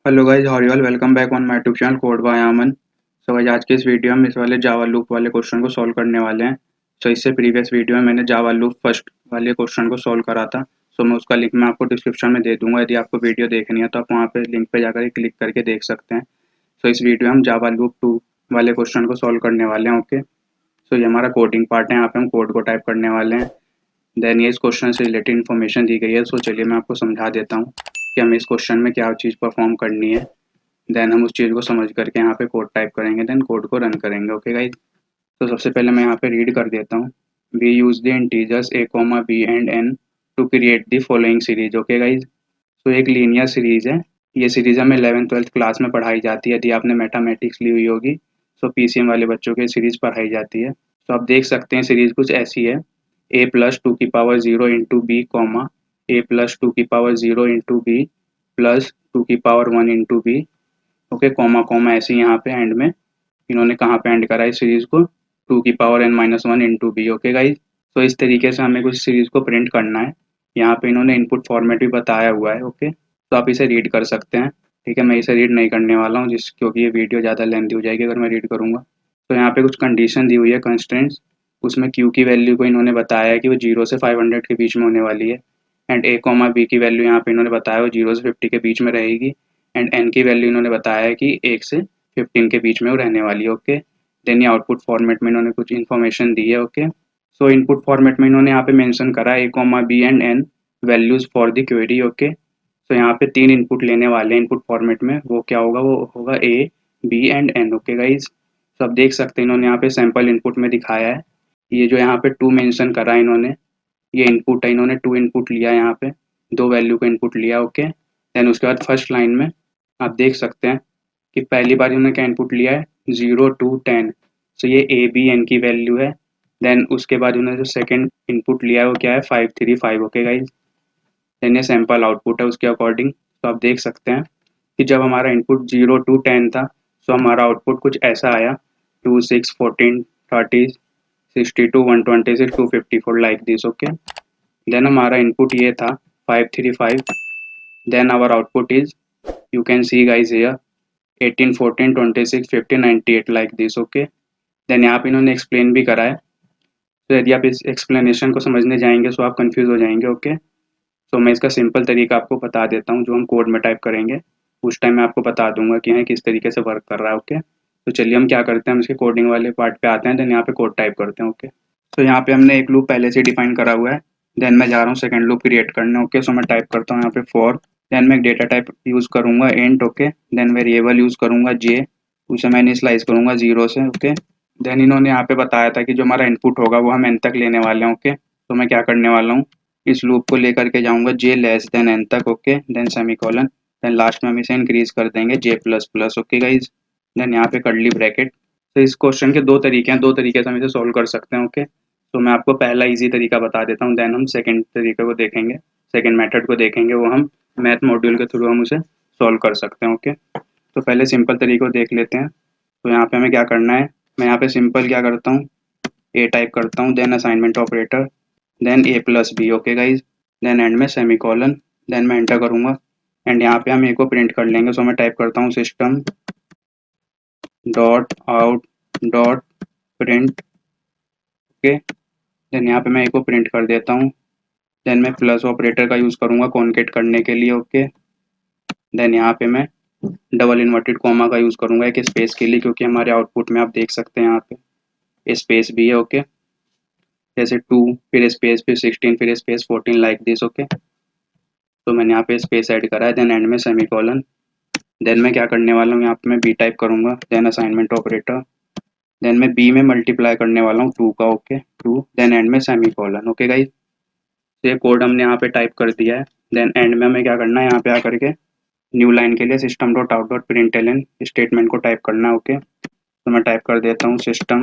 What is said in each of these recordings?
Hello guys, how are you all? Welcome back on my YouTube channel code by Aman. So guys, आज के इस video में इस वाले जावा लूप वाले क्वेश्चन को सॉल्व करने वाले हैं। सो इससे प्रीवियस वीडियो में मैंने जावा लूप फर्स्ट वाले क्वेश्चन को सॉल्व करा था। सो मैं उसका लिंक मैं आपको डिस्क्रिप्शन में दे दूंगा। यदि आपको वीडियो देखनी है तो आप वहाँ पे लिंक पे जाकर क्लिक करके देख सकते हैं। सो इस वीडियो में हम जावा लूप 2 वाले क्वेश्चन को सॉल्व करने वाले हैं। ओके, सो ये हमारा कोडिंग पार्ट है। यहाँ पे हम कोड को टाइप करने वाले हैं। देन ये इस क्वेश्चन से रिलेटेड इन्फॉर्मेशन दी गई है। सो चलिए मैं आपको समझा देता हूँ कि हमें इस क्वेश्चन में क्या चीज़ परफॉर्म करनी है। देन हम उस चीज़ को समझ करके यहाँ पे कोड टाइप करेंगे, देन कोड को रन करेंगे। ओके गाइज, तो सबसे पहले मैं यहाँ पे रीड कर देता हूँ। We use the integers a, b and n to create the following series. Okay guys, तो एक लीनियर सीरीज है। ये सीरीज हमें 11th-12th क्लास में पढ़ाई जाती है। यदि आपने मैथमेटिक्स ली हुई होगी तो पीसीएम वाले बच्चों के सीरीज पढ़ाई जाती है। तो आप देख सकते हैं सीरीज कुछ ऐसी है। a प्लस टू की power 0 into B comma a plus two की power 0 into B plus two की power 1 into B. Okay, comma comma ऐसे ही यहाँ पे एंड में इन्होंने कहाँ पे एंड करा है सीरीज को, टू की power n minus one into B. Okay guys, तो इस तरीके से हमें कुछ सीरीज को प्रिंट करना है। यहाँ पे इन्होंने इनपुट फॉर्मेट भी बताया हुआ है। ओके, तो आप इसे रीड कर सकते हैं। ठीक है, मैं इसे रीड नहीं करने वाला हूँ क्योंकि ये वीडियो ज़्यादा लेंथी हो जाएगी अगर मैं रीड करूँगा। तो यहाँ पे कुछ कंडीशन दी हुई है, कंस्ट्रेंट्स। उसमें क्यू की वैल्यू को इन्होंने बताया है कि वो 0 से 500 के बीच में होने वाली है। एंड ए कॉमा बी की वैल्यू यहाँ पे इन्होंने बताया वो 0 से 50 के बीच में रहेगी। एंड एन की वैल्यू इन्होंने बताया है कि 1 से 15 के बीच में वो रहने वाली है। ओके, देन ये आउटपुट फॉर्मेट में इन्होंने कुछ इन्फॉर्मेशन दी है। ओके, सो इनपुट फॉर्मेट में इन्होंने यहाँ पे मेंशन करा है A comma B and N values for the query. Okay, so यहाँ पे 3 इनपुट लेने वाले हैं इनपुट फॉर्मेट में। वो क्या होगा? वो होगा A, B and N. Okay guys, तो आप देख सकते हैं इन्होंने यहाँ पे सैम्पल इनपुट में दिखाया है। ये जो यहाँ पे 2 मेंशन करा है इन्होंने, ये इनपुट है। इन्होंने 2 इनपुट लिया है, यहाँ पे 2 वैल्यू का इनपुट लिया। ओके, देन उसके बाद फर्स्ट लाइन में आप देख सकते हैं कि पहली बार इन्होंने क्या इनपुट लिया है, 0 to 10। सो ये ए बी एन की वैल्यू है। देन उसके बाद उन्होंने जो सेकंड इनपुट लिया है वो क्या है, 5 3 5। ओके गाइज, देन ये सैम्पल आउटपुट है उसके अकॉर्डिंग। तो आप देख सकते हैं कि जब हमारा इनपुट 0 to 10 था तो हमारा आउटपुट कुछ ऐसा आया, 2 6 14 30 62 126 254 लाइक दिस। ओके, देन हमारा इनपुट ये था 5 3 5। Then our output is, you can see guys here, 18 14 26 50 98 like this. Okay, then यहाँ पे इन्होंने एक्सप्लेन भी करा है। तो यदि आप इस एक्सप्लेनेशन को समझने जाएंगे तो आप कंफ्यूज हो जाएंगे। ओके, तो मैं इसका सिंपल तरीका आपको बता देता हूँ। जो हम कोड में टाइप करेंगे उस टाइम मैं आपको बता दूंगा कि हाँ किस तरीके से वर्क कर रहा है। ओके, तो चलिए हम क्या करते हैं, हम इसके कोडिंग वाले पार्ट पे आते हैं। देन यहाँ पे कोड टाइप करते हैं। ओके, तो यहाँ पे हमने एक लूप पहले से डिफाइन करा हुआ है। देन मैं जा रहा हूँ सेकंड लूप क्रिएट करने। ओके, सो मैं टाइप करता हूँ यहाँ पे फॉर। देन मैं एक डेटा टाइप यूज़ करूँगा int. Okay, then variable use करूँगा जे, उसे मैं इनिशियलाइज करूँगा 0 से। ओके, देन इन्होंने यहाँ पे बताया था कि जो हमारा इनपुट होगा वो हम एन तक लेने वाले हैं। ओके, तो मैं क्या करने वाला हूँ, इस लूप को लेकर के जाऊँगा जे लेस देन एन तक। Okay, then semicolon, then last में हम इसे इंक्रीज कर देंगे J plus plus. Okay guys, then यहाँ पे कर्ली ब्रैकेट। तो इस क्वेश्चन के दो तरीके हैं, दो तरीके से हम इसे सॉल्व कर सकते हैं। ओके, तो मैं आपको पहला इजी तरीका बता देता हूँ, देन हम सेकंड तरीके को देखेंगे, सेकंड मेथड को देखेंगे। वो हम मैथ मॉड्यूल के थ्रू हम उसे सॉल्व कर सकते हैं। ओके, तो पहले सिंपल तरीके को देख लेते हैं। तो यहाँ पे हमें क्या करना है, मैं यहाँ पे सिंपल क्या करता हूँ, ए टाइप करता हूँ, then assignment operator, then A plus B. Okay guys, then end में सेमीकोलन, देन मैं एंटर करूँगा। एंड यहाँ पे हम ए को प्रिंट कर लेंगे। सो मैं टाइप करता हूँ system dot out dot print. Okay, then यहाँ पे मैं ए को प्रिंट कर देता हूँ। देन मैं प्लस ऑपरेटर का यूज़ करूँगा कॉन्केट करने के लिए। ओके, देन यहाँ पे मैं डबल इन्वर्टेड कॉमा का यूज़ करूँगा एक स्पेस के लिए, क्योंकि हमारे आउटपुट में आप देख सकते हैं यहाँ पे स्पेस भी है। ओके, जैसे 2 फिर स्पेस फिर 16 फिर स्पेस 14 लाइक दिस। ओके, तो मैंने यहाँ पे स्पेस ऐड करा है। देन एंड में सेमीकोलन, देन मैं क्या करने वाला हूँ, यहाँ पे मैं बी टाइप करूँगा, देन असाइनमेंट ऑपरेटर, देन मैं बी में मल्टीप्लाई करने वाला हूँ 2 का। ओके, 2, देन एंड में सेमीकोलन। ओके गाइज, तो ये कोड हमने यहाँ पे टाइप कर दिया है। देन एंड में हमें क्या करना है, यहाँ पे आकर के न्यू लाइन के लिए system dot out dot println statement को टाइप करना है। ओके, तो मैं टाइप कर देता हूँ system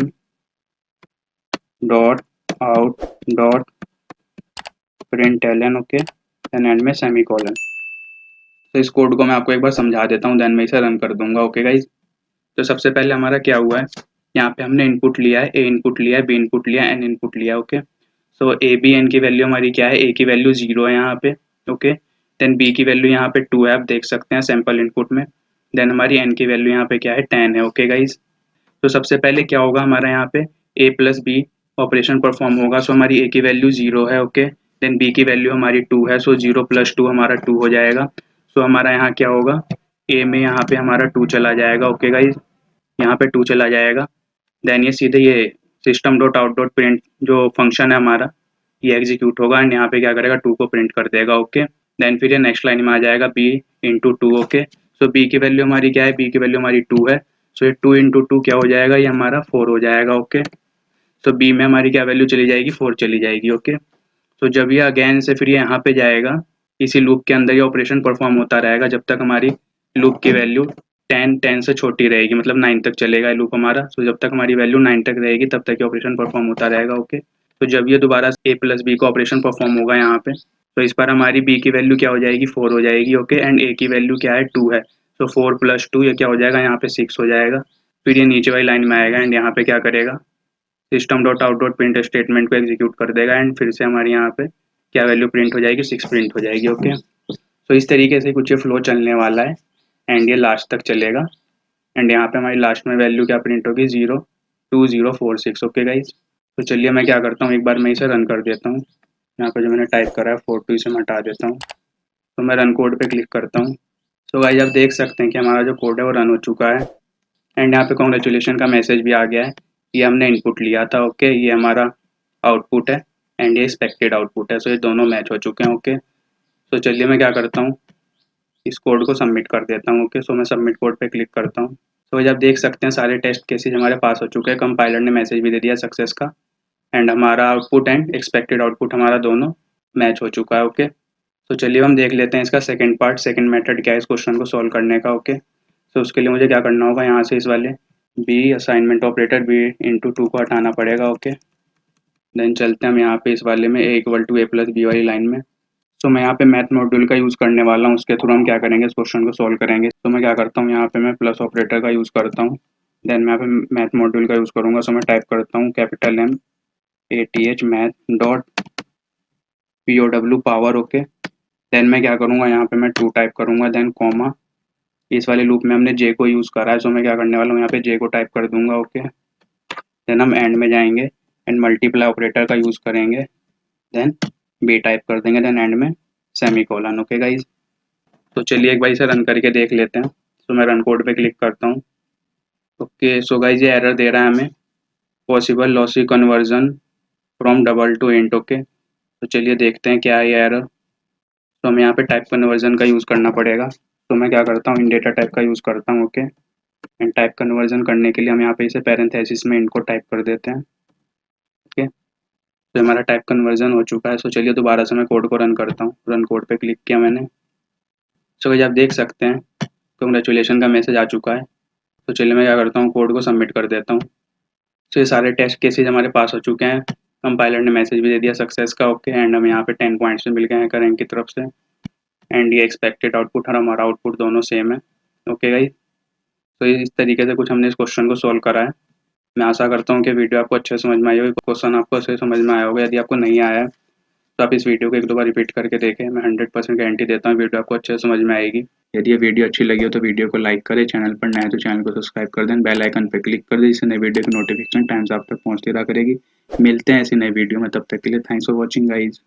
dot out dot println. Okay, then end में सेमीकोलन। तो इस कोड को मैं आपको एक बार समझा देता हूँ, देन मैं इसे रन कर दूंगा। ओके गाइज, तो सबसे पहले हमारा क्या हुआ है, यहाँ पे हमने इनपुट लिया है, ए इनपुट लिया है, बी इनपुट लिया है, एन इनपुट लिया है। Okay, so A B N की वैल्यू हमारी क्या है, ए की वैल्यू 0 है यहाँ पे। ओके, देन बी की वैल्यू यहाँ पे 2 है, आप देख सकते हैं सैम्पल इनपुट में। देन हमारी एन की वैल्यू यहाँ पे क्या है 10 है। ओके गाइज, तो सबसे पहले क्या होगा हमारा यहाँ पे ए प्लस बी ऑपरेशन परफॉर्म होगा। सो हमारी ए की वैल्यू 0 है। ओके, देन बी की वैल्यू हमारी 2 है। सो 0 + 2 हमारा 2 हो जाएगा। सो हमारा यहाँ क्या होगा, ए में यहाँ पे हमारा 2 चला जाएगा। ओके गाइज, यहाँ पे 2 चला जाएगा। देन ये सीधे ये system dot out dot print जो फंक्शन है हमारा, ये एग्जीक्यूट होगा एंड यहाँ पे क्या करेगा 2 को प्रिंट कर देगा। ओके, देन फिर ये नेक्स्ट लाइन में आ जाएगा b इंटू 2। ओके, सो b की वैल्यू हमारी क्या है, b की वैल्यू हमारी 2 है। सो ये 2 इंटू 2 क्या हो जाएगा, ये हमारा 4 हो जाएगा। ओके, सो b में हमारी क्या वैल्यू चली जाएगी, 4 चली जाएगी। ओके, तो जब ये अगेन से फिर ये यहाँ पे जाएगा, इसी लूप के अंदर ये ऑपरेशन परफॉर्म होता रहेगा जब तक हमारी लूप की वैल्यू 10 से छोटी रहेगी, मतलब 9 तक चलेगा ये लूप हमारा। तो जब तक हमारी वैल्यू 9 तक रहेगी तब तक ये ऑपरेशन परफॉर्म होता रहेगा। ओके, तो जब ये दोबारा a प्लस बी का ऑपरेशन परफॉर्म होगा यहाँ पे, तो इस बार हमारी b की वैल्यू क्या हो जाएगी, 4 हो जाएगी। ओके, एंड a की वैल्यू क्या है, 2 है। तो 4 + 2 ये क्या हो जाएगा, यहाँ पे 6 हो जाएगा। फिर ये नीचे वाली लाइन में आएगा एंड यहाँ पे क्या करेगा, system dot out dot print statement को एग्जीक्यूट कर देगा एंड फिर से हमारे यहाँ पे क्या वैल्यू प्रिंट हो जाएगी, 6 प्रिंट हो जाएगी। ओके, तो इस तरीके से कुछ ये फ्लो चलने वाला है एंड ये लास्ट तक चलेगा एंड यहाँ पे हमारी लास्ट में वैल्यू क्या प्रिंट होगी, 02046। ओके गाइज, तो चलिए मैं क्या करता हूँ, एक बार मैं इसे रन कर देता हूँ। यहाँ पे जो मैंने टाइप करा है 42 इसे मैं हटा देता हूँ। तो मैं रन कोड पे क्लिक करता हूँ। तो गाइज आप देख सकते हैं कि हमारा जो कोड है वो रन हो चुका है एंड यहाँ पे कॉन्ग्रेचुलेशन का मैसेज भी आ गया है। ये हमने इनपुट लिया था। ओके, ये हमारा आउटपुट है एंड ये एक्सपेक्टेड आउटपुट है। सो ये दोनों मैच हो चुके हैं। ओके, तो चलिए मैं क्या करता हूँ, इस कोड को सबमिट कर देता हूँ। ओके, सो मैं सबमिट कोड पे क्लिक करता हूँ। तो ये आप देख सकते हैं सारे टेस्ट केसेज हमारे पास हो चुके हैं। कंपाइलर ने मैसेज भी दे दिया सक्सेस का एंड हमारा आउटपुट एंड एक्सपेक्टेड आउटपुट हमारा दोनों मैच हो चुका है। ओके, तो चलिए हम देख लेते हैं इसका सेकंड पार्ट, सेकंड मेथड क्या है इस क्वेश्चन को सॉल्व करने का। ओके, तो उसके लिए मुझे क्या करना होगा, यहाँ से इस वाले B assignment operator b into 2 को हटाना पड़ेगा। ओके, देन चलते हैं हम यहाँ पे इस वाले में a = a + b वाली लाइन में। तो मैं यहाँ पे मैथ मॉड्यूल का यूज़ करने वाला हूँ, उसके थ्रू हम क्या करेंगे, इस क्वेश्चन को सॉल्व करेंगे। तो मैं क्या करता हूँ, यहाँ पे मैं प्लस ऑपरेटर का यूज़ करता हूँ। देन मैं यहाँ पे मैथ मॉड्यूल का यूज़ करूँगा। सो मैं टाइप करता हूँ capital MATH math dot POW power. Okay, then मैं क्या करूँगा, यहाँ पे मैं 2 टाइप करूँगा, देन कॉमा, इस वाले लूप में हमने j को यूज़ करा है। सो मैं क्या करने वाला हूँ, यहाँ पे j को टाइप कर दूंगा। ओके, देन हम एंड में जाएंगे एंड मल्टीप्लाई ऑपरेटर का यूज़ करेंगे, देन b टाइप कर देंगे, देन एंड में सेमीकोलन। ओके गाइज, तो चलिए एक बार इसे रन करके देख लेते हैं। सो मैं रन कोड पे क्लिक करता हूँ। ओके, सो गाइज ये एरर दे रहा है हमें, possible lossy conversion from double two int. Okay, तो चलिए देखते हैं क्या है ये एरर। तो हमें यहाँ पे टाइप कन्वर्जन का यूज़ करना पड़ेगा। तो मैं क्या करता हूँ, इन डेटा टाइप का यूज़ करता हूँ। ओके, एंड टाइप कन्वर्जन करने के लिए हम यहाँ पे इसे पैरेंथेसिस में इनको टाइप कर देते हैं। ओके, तो हमारा टाइप कन्वर्जन हो चुका है। सो चलिए दोबारा से मैं कोड को रन करता हूँ। रन कोड पे क्लिक किया मैंने। सो गाइस आप देख सकते हैं कंग्रेचुलेशन का मैसेज आ चुका है। तो चलिए मैं क्या करता हूँ, कोड को सबमिट कर देता हूँ। तो ये सारे टेस्ट केसेज हमारे पास हो चुके हैं। कंपाइलर ने मैसेज भी दे दिया सक्सेस का। ओके, एंड हमें यहाँ पे 10 पॉइंट्स मिल गए हैं करेंट की तरफ से एंड ये एक्सपेक्टेड आउटपुट और हमारा आउटपुट दोनों सेम है। ओके गाइस, तो इस तरीके से कुछ हमने इस क्वेश्चन को सॉल्व करा है। मैं आशा करता हूँ कि वीडियो आपको अच्छे समझ में आई होगी, क्वेश्चन आपको अच्छे समझ में आया होगा। यदि आपको नहीं आया है तो आप इस वीडियो को 1-2 बार रिपीट करके देखें। मैं 100% गारंटी देता हूँ वीडियो आपको अच्छे से समझ में आएगी। यदि ये वीडियो अच्छी लगी हो तो वीडियो को लाइक करें, चैनल पर नए तो चैनल को सब्सक्राइब कर दें, बेल आइकन पर क्लिक कर दें, जिससे नई वीडियो की नोटिफिकेशन टाइम से आप तक पहुँचती रहा करेगी। मिलते हैं ऐसी नई वीडियो में, तब तक के लिए थैंक्स फॉर वॉचिंग गाइज।